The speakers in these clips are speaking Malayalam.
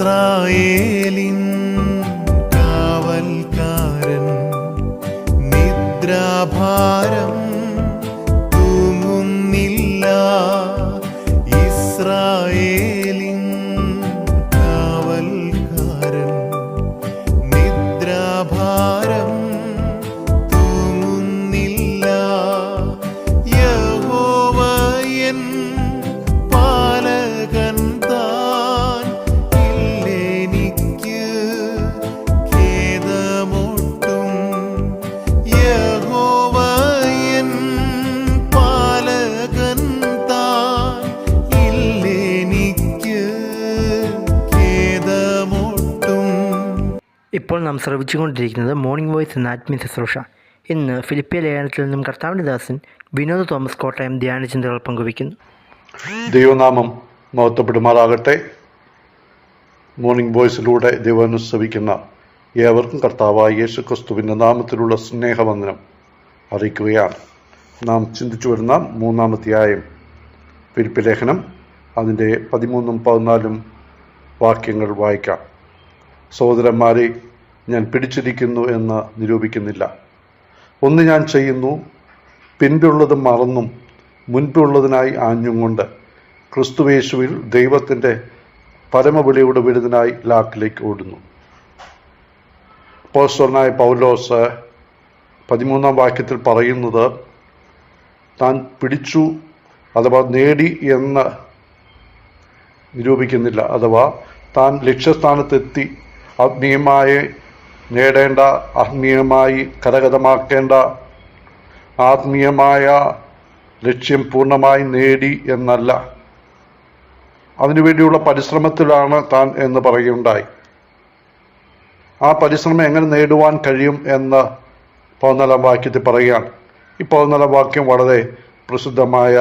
ഇസ്രായേലിൻ കാവൽക്കാരൻ നിദ്രാഭാരം തൂങ്ങുന്നില്ല. ഇസ്രായേലിൻ കാവൽക്കാരൻ നിദ്രാഭാരം തൂങ്ങുന്നില്ല. യഹോവയൻ പാലകൻ താൻ, ഇല്ലെനിക്ക് ഖേദമൊട്ടും. യഹോവയൻ പാലകൻ താൻ, ഇല്ലെനിക്ക് ഖേദമൊട്ടും. ഇപ്പോൾ നാം ശ്രവിച്ചുകൊണ്ടിരിക്കുന്നത് മോർണിംഗ് വോയിസ് എന്ന ആത്മീയ ശുശ്രൂഷ. ഇന്ന് ഫിലിപ്പിയ ലേഖനത്തിൽ നിന്നും കർത്താവിൻ്റെ ദാസൻ വിനോദ് തോമസ് കോട്ടയം ധ്യാനചിന്തകൾ പങ്കുവയ്ക്കുന്നു. ദൈവനാമം മഹത്വപ്പെടുമാറാകട്ടെ. മോർണിംഗ് വോയിസിലൂടെ ദൈവം ശ്രവിക്കുന്ന ഏവർക്കും കർത്താവായ യേശു ക്രിസ്തുവിൻ്റെ നാമത്തിലുള്ള സ്നേഹവന്ദനം അറിയിക്കുകയാണ്. നാം ചിന്തിച്ചു വരുന്ന 3-ാം അധ്യായം ഫിലിപ്പിയ ലേഖനം, അതിൻ്റെ 13-ഉം 14-ഉം വാക്യങ്ങൾ വായിക്കാം. സഹോദരന്മാരെ, ഞാൻ പിടിച്ചിരിക്കുന്നു എന്ന് നിരൂപിക്കുന്നില്ല. ഒന്ന് ഞാൻ ചെയ്യുന്നു, പിൻപുള്ളത് മറന്നും മുൻപുള്ളതിനായി ആഞ്ഞും കൊണ്ട് ക്രിസ്തുയേശുവിൽ ദൈവത്തിൻ്റെ പരമവിളിയുടെ വിരുദ്ധനായി ലാക്കിലേക്ക് ഓടുന്നു. അപ്പോസ്തലനായ പൗലോസ് 13-ാം വാക്യത്തിൽ പറയുന്നത് താൻ പിടിച്ചു അഥവാ നേടി എന്ന് നിരൂപിക്കുന്നില്ല. അഥവാ താൻ ലക്ഷ്യസ്ഥാനത്തെത്തി ആത്മീയമായി നേടേണ്ട, ആത്മീയമായി കരഗതമാക്കേണ്ട ആത്മീയമായ ലക്ഷ്യം പൂർണ്ണമായി നേടി എന്നല്ല, അതിനുവേണ്ടിയുള്ള പരിശ്രമത്തിലാണ് താൻ എന്ന് പറയുകയുണ്ടായി. ആ പരിശ്രമം എങ്ങനെ നേടുവാൻ കഴിയും എന്ന് 14-ാം വാക്യത്തിൽ പറയുകയാണ്. ഈ 14-ാം വാക്യം വളരെ പ്രസിദ്ധമായ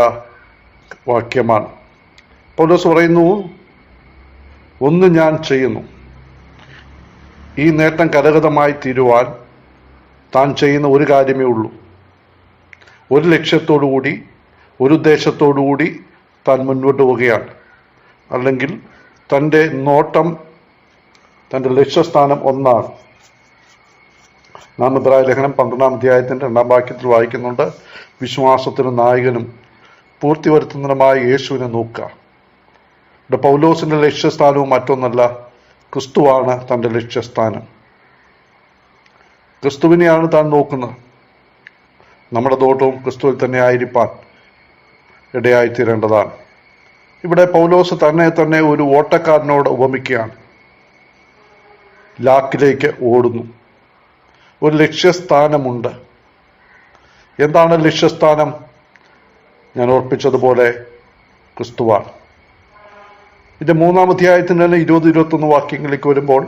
വാക്യമാണ്. പൗലോസ് പറയുന്നു, ഒന്ന് ഞാൻ ചെയ്യുന്നു. ഈ നേട്ടം കരഗതമായി തീരുവാൻ താൻ ചെയ്യുന്ന ഒരു കാര്യമേ ഉള്ളൂ. ഒരു ലക്ഷ്യത്തോടുകൂടി, ഒരു ഉദ്ദേശത്തോടുകൂടി താൻ മുന്നോട്ട് പോവുകയാണ്. അല്ലെങ്കിൽ തൻ്റെ നോട്ടം, തൻ്റെ ലക്ഷ്യസ്ഥാനം ഒന്നാണ്. നാം ഇബ്രായ ലേഖനം 12-ാം അധ്യായത്തിൻ്റെ 2-ാം വാക്യത്തിൽ വായിക്കുന്നുണ്ട്, വിശ്വാസത്തിന് നായകനും പൂർത്തി വരുത്തുന്നതിനുമായ യേശുവിനെ നോക്കുക. ഇവിടെ പൗലോസിൻ്റെ ലക്ഷ്യസ്ഥാനവും മറ്റൊന്നല്ല, ക്രിസ്തുവാണ് തൻ്റെ ലക്ഷ്യസ്ഥാനം. ക്രിസ്തുവിനെയാണ് താൻ നോക്കുന്നത്. നമ്മുടെ നോട്ടവും ക്രിസ്തുവിൽ തന്നെ ആയിരിക്കാൻ ഇടയായിത്തീരേണ്ടതാണ്. ഇവിടെ പൗലോസ് തന്നെ ഒരു ഓട്ടക്കാരനോട് ഉപമിക്കുകയാണ്. ലാക്കിലേക്ക് ഓടുന്നു. ഒരു ലക്ഷ്യസ്ഥാനമുണ്ട്. എന്താണ് ലക്ഷ്യസ്ഥാനം? ഞാൻ ഓർപ്പിച്ചതുപോലെ ക്രിസ്തുവാണ്. ഇതിൻ്റെ 3-ാം അധ്യായത്തിന് തന്നെ 20-21 വാക്യങ്ങളിലേക്ക് വരുമ്പോൾ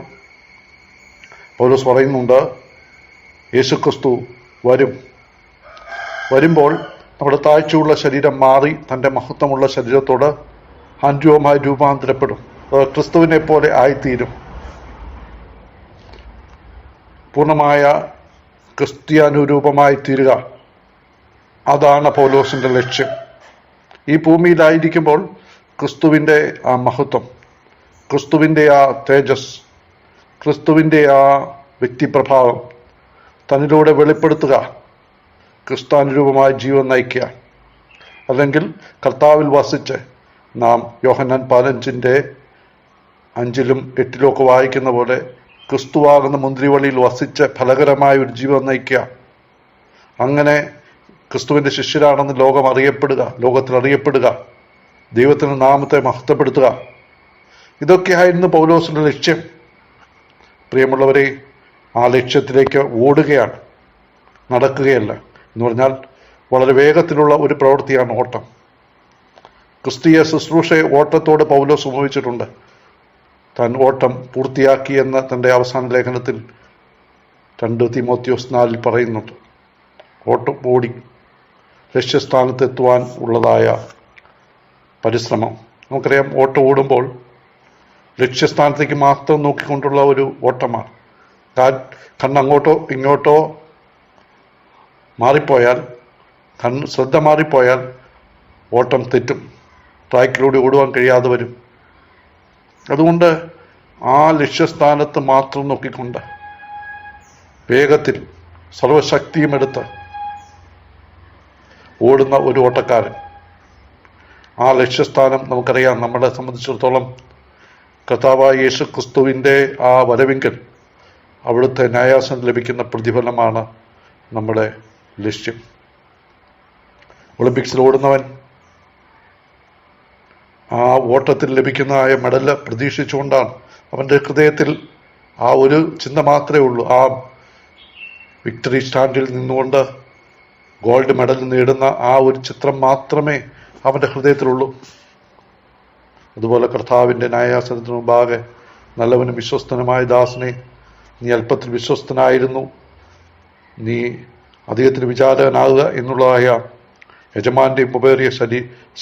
പൗലോസ് പറയുന്നുണ്ട്, യേശുക്രിസ്തു വരുമ്പോൾ നമ്മുടെ താഴ്ചയുള്ള ശരീരം മാറി തൻ്റെ മഹത്വമുള്ള ശരീരത്തോട് അന്ത്യവുമായി രൂപാന്തരപ്പെടും. ക്രിസ്തുവിനെ പോലെ ആയിത്തീരും. പൂർണ്ണമായ ക്രിസ്ത്യാനുരൂപമായി തീരുക, അതാണ് പൗലോസിൻ്റെ ലക്ഷ്യം. ഈ ഭൂമിയിലായിരിക്കുമ്പോൾ ക്രിസ്തുവിൻ്റെ ആ മഹത്വം, ക്രിസ്തുവിൻ്റെ ആ തേജസ്, ക്രിസ്തുവിൻ്റെ ആ വ്യക്തിപ്രഭാവം തന്നിലൂടെ വെളിപ്പെടുത്തുക, ക്രിസ്താനുരൂപമായ ജീവൻ നയിക്കുക. അല്ലെങ്കിൽ കർത്താവിൽ വസിച്ച് നാം യോഹന്നാൻ 15-ന്റെ 5-ലും 8-ലും ഒക്കെ വായിക്കുന്ന പോലെ ക്രിസ്തുവാകുന്ന മുന്തിരിവള്ളിയിൽ വസിച്ച് ഫലകരമായ ഒരു ജീവൻ നയിക്കുക. അങ്ങനെ ക്രിസ്തുവിൻ്റെ ശിഷ്യരാണെന്ന് ലോകത്തിൽ അറിയപ്പെടുക, ദൈവത്തിൻ്റെ നാമത്തെ മഹത്വപ്പെടുത്തുക. ഇതൊക്കെയായിരുന്നു പൗലോസിൻ്റെ ലക്ഷ്യം. പ്രിയമുള്ളവരെ, ആ ലക്ഷ്യത്തിലേക്ക് ഓടുകയാണ്, നടക്കുകയല്ല. എന്ന് പറഞ്ഞാൽ വളരെ വേഗത്തിലുള്ള ഒരു പ്രവൃത്തിയാണ് ഓട്ടം. ക്രിസ്തീയ ശുശ്രൂഷയെ ഓട്ടത്തോട് പൗലോസ് ഉപയോഗിച്ചിട്ടുണ്ട്. താൻ ഓട്ടം പൂർത്തിയാക്കിയെന്ന് തൻ്റെ അവസാന ലേഖനത്തിൽ 2 തീമോത്തിയോസ് 4-ൽ പറയുന്നുണ്ട്. ഓട്ടം ഓടി ലക്ഷ്യസ്ഥാനത്തെത്തുവാൻ ഉള്ളതായ പരിശ്രമം. നമുക്കറിയാം, ഓട്ടം ഓടുമ്പോൾ ലക്ഷ്യസ്ഥാനത്തേക്ക് മാത്രം നോക്കിക്കൊണ്ടുള്ള ഒരു ഓട്ടമാണ്. കണ്ണങ്ങോട്ടോ ഇങ്ങോട്ടോ മാറിപ്പോയാൽ, ശ്രദ്ധ മാറിപ്പോയാൽ ഓട്ടം തെറ്റും, ട്രാക്കിലൂടെ ഓടുവാൻ കഴിയാതെ വരും. അതുകൊണ്ട് ആ ലക്ഷ്യസ്ഥാനത്ത് മാത്രം നോക്കിക്കൊണ്ട് വേഗത്തിൽ സർവശക്തിയും എടുത്ത് ഓടുന്ന ഒരു ഓട്ടക്കാരൻ. ആ ലക്ഷ്യസ്ഥാനം നമുക്കറിയാം. നമ്മളെ സംബന്ധിച്ചിടത്തോളം കർത്താവായ യേശു ക്രിസ്തുവിൻ്റെ ആ വരവെങ്കിൽ അവിടുത്തെ ന്യായാസനം ലഭിക്കുന്ന പ്രതിഫലമാണ് നമ്മുടെ ലക്ഷ്യം. ഒളിമ്പിക്സിൽ ഓടുന്നവൻ ആ ഓട്ടത്തിൽ ലഭിക്കുന്നതായ മെഡല് പ്രതീക്ഷിച്ചുകൊണ്ടാണ്. അവൻ്റെ ഹൃദയത്തിൽ ആ ഒരു ചിന്ത മാത്രമേ ഉള്ളൂ. ആ വിക്ടറി സ്റ്റാൻഡിൽ നിന്നുകൊണ്ട് ഗോൾഡ് മെഡൽ നേടുന്ന ആ ഒരു ചിത്രം മാത്രമേ അവൻ്റെ ഹൃദയത്തിലുള്ളൂ. അതുപോലെ കർത്താവിൻ്റെ ന്യായാസനത്തിന് മുമ്പാകെ നല്ലവനും വിശ്വസ്തനുമായ ദാസനെ, നീ അല്പത്തിൽ വിശ്വസ്തനായിരുന്നു, നീ അധികത്തിന് വിചാരകനാകുക എന്നുള്ളതായ യജമാന്റെ ഉപേറിയ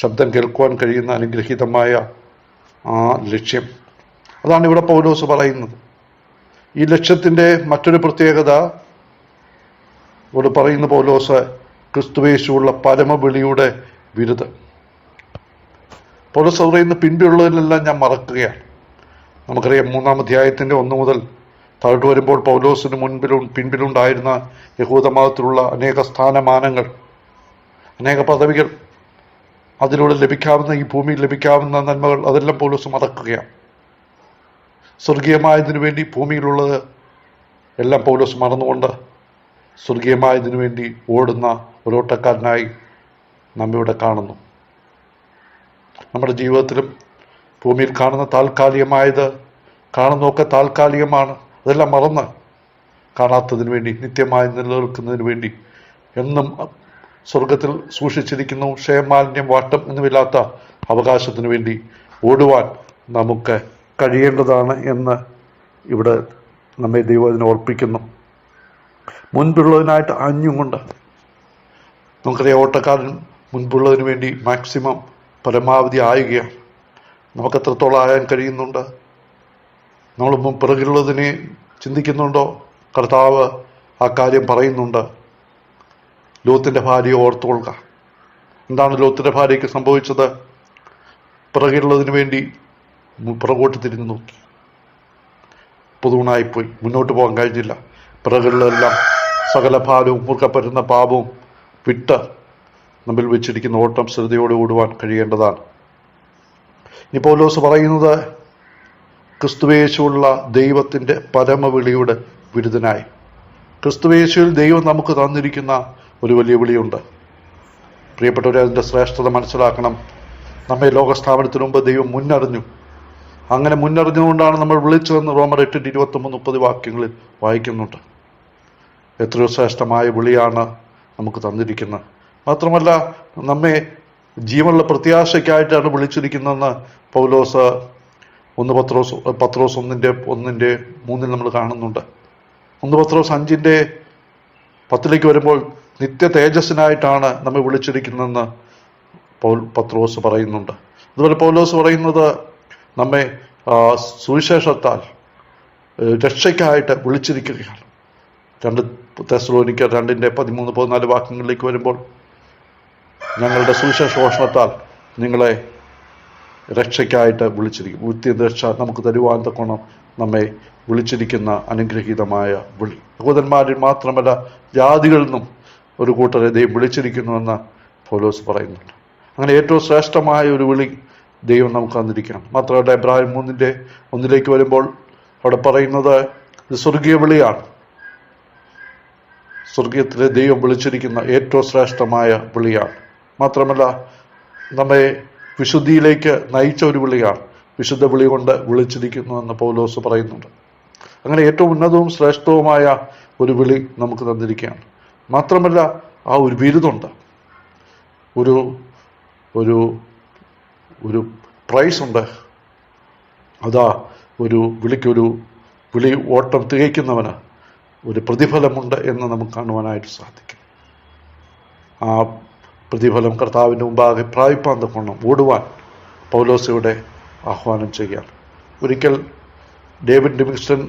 ശബ്ദം കേൾക്കുവാൻ കഴിയുന്ന അനുഗ്രഹീതമായ ആ ലക്ഷ്യം, അതാണ് ഇവിടെ പൗലോസ് പറയുന്നത്. ഈ ലക്ഷ്യത്തിൻ്റെ മറ്റൊരു പ്രത്യേകത ഇവിടെ പറയുന്ന പൗലോസ് ക്രിസ്തുവേശുവുള്ള പരമവിളിയുടെ ബിരുദം. പൗലോസ് പറയുന്ന പിൻപുള്ളതിലെല്ലാം ഞാൻ മറക്കുകയാണ്. നമുക്കറിയാം 3-ാം അധ്യായത്തിൻ്റെ 1 മുതൽ താഴോട്ട് വരുമ്പോൾ പൗലോസിന് പിൻപിലുണ്ടായിരുന്ന യഹൂദമതത്തിലുള്ള അനേക സ്ഥാനമാനങ്ങൾ, അനേക പദവികൾ, അതിലൂടെ ലഭിക്കാവുന്ന ഈ ഭൂമിയിൽ ലഭിക്കാവുന്ന നന്മകൾ, അതെല്ലാം പൗലോസ് മറക്കുകയാണ്. സ്വർഗീയമായതിനു വേണ്ടി ഭൂമിയിലുള്ളത് എല്ലാം പൗലോസ് മറന്നുകൊണ്ട് സ്വർഗീയമായതിനു വേണ്ടി ഓടുന്ന ഒരോട്ടക്കാരനായി നമ്മിവിടെ കാണുന്നു. നമ്മുടെ ജീവിതത്തിലും ഭൂമിയിൽ കാണുന്ന താൽക്കാലികമായത്, കാണുന്നതൊക്കെ താൽക്കാലികമാണ്. അതെല്ലാം മറന്ന് കാണാത്തതിന് വേണ്ടി, നിത്യമായി നിലനിൽക്കുന്നതിന് വേണ്ടി, എന്നും സ്വർഗത്തിൽ സൂക്ഷിച്ചിരിക്കുന്നു ക്ഷയമാലിന്യം വാട്ടം എന്നുമില്ലാത്ത അവകാശത്തിന് വേണ്ടി ഓടുവാൻ നമുക്ക് കഴിയേണ്ടതാണ് എന്ന് ഇവിടെ നമ്മെ ദൈവത്തിനെ ഓർപ്പിക്കുന്നു. മുൻപുള്ളതിനായിട്ട് അഞ്ഞുകൊണ്ട് നമുക്കറിയാം, ഓട്ടക്കാരൻ മുൻപുള്ളതിന് വേണ്ടി മാക്സിമം പരമാവധി ആയുകയാണ്. നമുക്ക് എത്രത്തോളം ആയാൻ കഴിയുന്നുണ്ട്? നമ്മൾ പിറകിലുള്ളതിനെ ചിന്തിക്കുന്നുണ്ടോ? കർത്താവ് ആ കാര്യം പറയുന്നുണ്ട്. ലോത്തിന്റെ ഭാര്യയെ ഓർത്തുകൊള്ളുക. എന്താണ് ലോത്തിന്റെ ഭാര്യയ്ക്ക് സംഭവിച്ചത്? പിറകിലുള്ളതിന് വേണ്ടി പിറകോട്ട് തിരിഞ്ഞു നോക്കി, പുതുണായിപ്പോയി, മുന്നോട്ട് പോകാൻ കഴിഞ്ഞില്ല. പിറകിലെല്ലാം സകല ഭാരവും മുറുക്കപ്പറ്റുന്ന പാപവും വിട്ട് നമ്മിൽ വെച്ചിരിക്കുന്ന ഓട്ടം ശ്രദ്ധയോടെ ഓടുവാൻ കഴിയേണ്ടതാണ്. ഇനി പൗലോസ് പറയുന്നത് ക്രിസ്തുവേശുവുള്ള ദൈവത്തിൻ്റെ പരമവിളിയുടെ വിരുദ്ധനായി. ക്രിസ്തുവേശുവിൽ ദൈവം നമുക്ക് തന്നിരിക്കുന്ന ഒരു വലിയ വിളിയുണ്ട്. പ്രിയപ്പെട്ടവരെ, അതിൻ്റെ ശ്രേഷ്ഠത മനസ്സിലാക്കണം. നമ്മെ ലോകസ്ഥാപനത്തിന് മുമ്പ് ദൈവം മുന്നറിഞ്ഞു. അങ്ങനെ മുന്നറിഞ്ഞുകൊണ്ടാണ് നമ്മൾ വിളിച്ചതെന്ന് റോമർ 8:29-30 വാക്യങ്ങളിൽ വായിക്കുന്നുണ്ട്. എത്രയോ ശ്രേഷ്ഠമായ വിളിയാണ് നമുക്ക് തന്നിരിക്കുന്നത്. മാത്രമല്ല, നമ്മെ ജീവനുള്ള പ്രത്യാശയ്ക്കായിട്ടാണ് വിളിച്ചിരിക്കുന്നതെന്ന് പൗലോസ് 1 പത്രോസ് 1:3 നമ്മൾ കാണുന്നുണ്ട്. 1 പത്രോസ് 5:10 വരുമ്പോൾ നിത്യ തേജസ്സിനായിട്ടാണ് നമ്മെ വിളിച്ചിരിക്കുന്നതെന്ന് പത്രോസ് പറയുന്നുണ്ട്. അതുപോലെ പൗലോസ് പറയുന്നത് നമ്മെ സുവിശേഷത്താൽ രക്ഷയ്ക്കായിട്ട് വിളിച്ചിരിക്കുകയാണ്. 2 തെസ്സലോനിക്കർ 2:13-14 വാക്യങ്ങളിലേക്ക് വരുമ്പോൾ, ഞങ്ങളുടെ സുവിശേഷഘോഷണത്താൽ നിങ്ങളെ രക്ഷയ്ക്കായിട്ട് വിളിച്ചിരിക്കും. രക്ഷ നമുക്ക് തരുവാൻ തക്കോണം നമ്മെ വിളിച്ചിരിക്കുന്ന അനുഗ്രഹീതമായ വിളി. യഹൂദന്മാരിൽ മാത്രമല്ല, ജാതികളിൽ നിന്നും ഒരു കൂട്ടരെ ദൈവം വിളിച്ചിരിക്കുന്നുവെന്ന് പൗലോസ് പറയുന്നുണ്ട്. അങ്ങനെ ഏറ്റവും ശ്രേഷ്ഠമായ ഒരു വിളി ദൈവം നമുക്ക് തന്നിരിക്കണം. മാത്രമല്ല, എബ്രായർ 3:1 വരുമ്പോൾ അവിടെ പറയുന്നത് ഇത് സ്വർഗീയ വിളിയാണ്. സ്വർഗീയത്തിലെ ദൈവം വിളിച്ചിരിക്കുന്ന ഏറ്റവും ശ്രേഷ്ഠമായ വിളിയാണ്. മാത്രമല്ല, നമ്മെ വിശുദ്ധിയിലേക്ക് നയിച്ച ഒരു വിളിയാണ്. വിശുദ്ധ വിളി കൊണ്ട് വിളിച്ചിരിക്കുന്നുവെന്ന് പൗലോസ് പറയുന്നുണ്ട്. അങ്ങനെ ഏറ്റവും ഉന്നതവും ശ്രേഷ്ഠവുമായ ഒരു വിളി നമുക്ക് തന്നിരിക്കുകയാണ്. മാത്രമല്ല, ആ ഒരു ബിരുദമുണ്ട്, ഒരു ഒരു ഒരു പ്രൈസ് ഉണ്ട്. അതാ ഒരു വിളിക്കൊരു വിളി ഓട്ടം തികയ്ക്കുന്നവന് ഒരു പ്രതിഫലമുണ്ട് എന്ന് നമുക്ക് കാണുവാനായിട്ട് സാധിക്കും. ആ പ്രതിഫലം കർത്താവിൻ്റെ മുമ്പാകെ പ്രാപിപ്പാൻ തക്കോണം ഓടുവാൻ പൗലോസയുടെ ആഹ്വാനം ചെയ്യുകയാണ്. ഒരിക്കൽ ഡേവിഡ് ലിവിങ്സ്റ്റൺ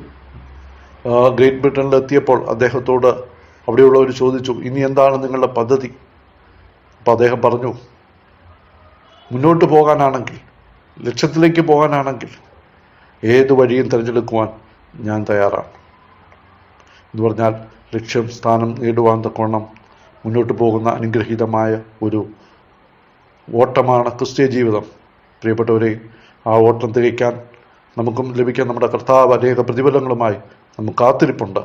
ഗ്രേറ്റ് ബ്രിട്ടനിൽ എത്തിയപ്പോൾ അദ്ദേഹത്തോട് അവിടെയുള്ളവർ ചോദിച്ചു, ഇനി എന്താണ് നിങ്ങളുടെ പദ്ധതി? അപ്പോൾ അദ്ദേഹം പറഞ്ഞു, മുന്നോട്ട് പോകാനാണെങ്കിൽ, ലക്ഷ്യത്തിലേക്ക് പോകാനാണെങ്കിൽ ഏത് വഴിയും തിരഞ്ഞെടുക്കുവാൻ ഞാൻ തയ്യാറാണ്. എന്ന് പറഞ്ഞാൽ ലക്ഷ്യം സ്ഥാനം നേടുവാൻ തക്കവണ്ണം മുന്നോട്ട് പോകുന്ന അനുഗ്രഹീതമായ ഒരു ഓട്ടമാണ് ക്രിസ്തീയ ജീവിതം. പ്രിയപ്പെട്ടവരെ, ആ ഓട്ടം തികയ്ക്കാൻ നമുക്കും ലഭിക്കാൻ നമ്മുടെ കർത്താവ് അനേക പ്രതിഫലങ്ങളുമായി നമുക്ക് കാത്തിരിപ്പുണ്ട്.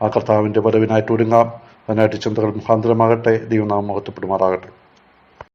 ആ കർത്താവിൻ്റെ വരവിനായിട്ട് ഒരുങ്ങാം. അതിനായിട്ട് ചിന്തകൾ മുഖാന്തരമാകട്ടെ. ദൈവനാമം മഹത്വപ്പെടുമാറാകട്ടെ.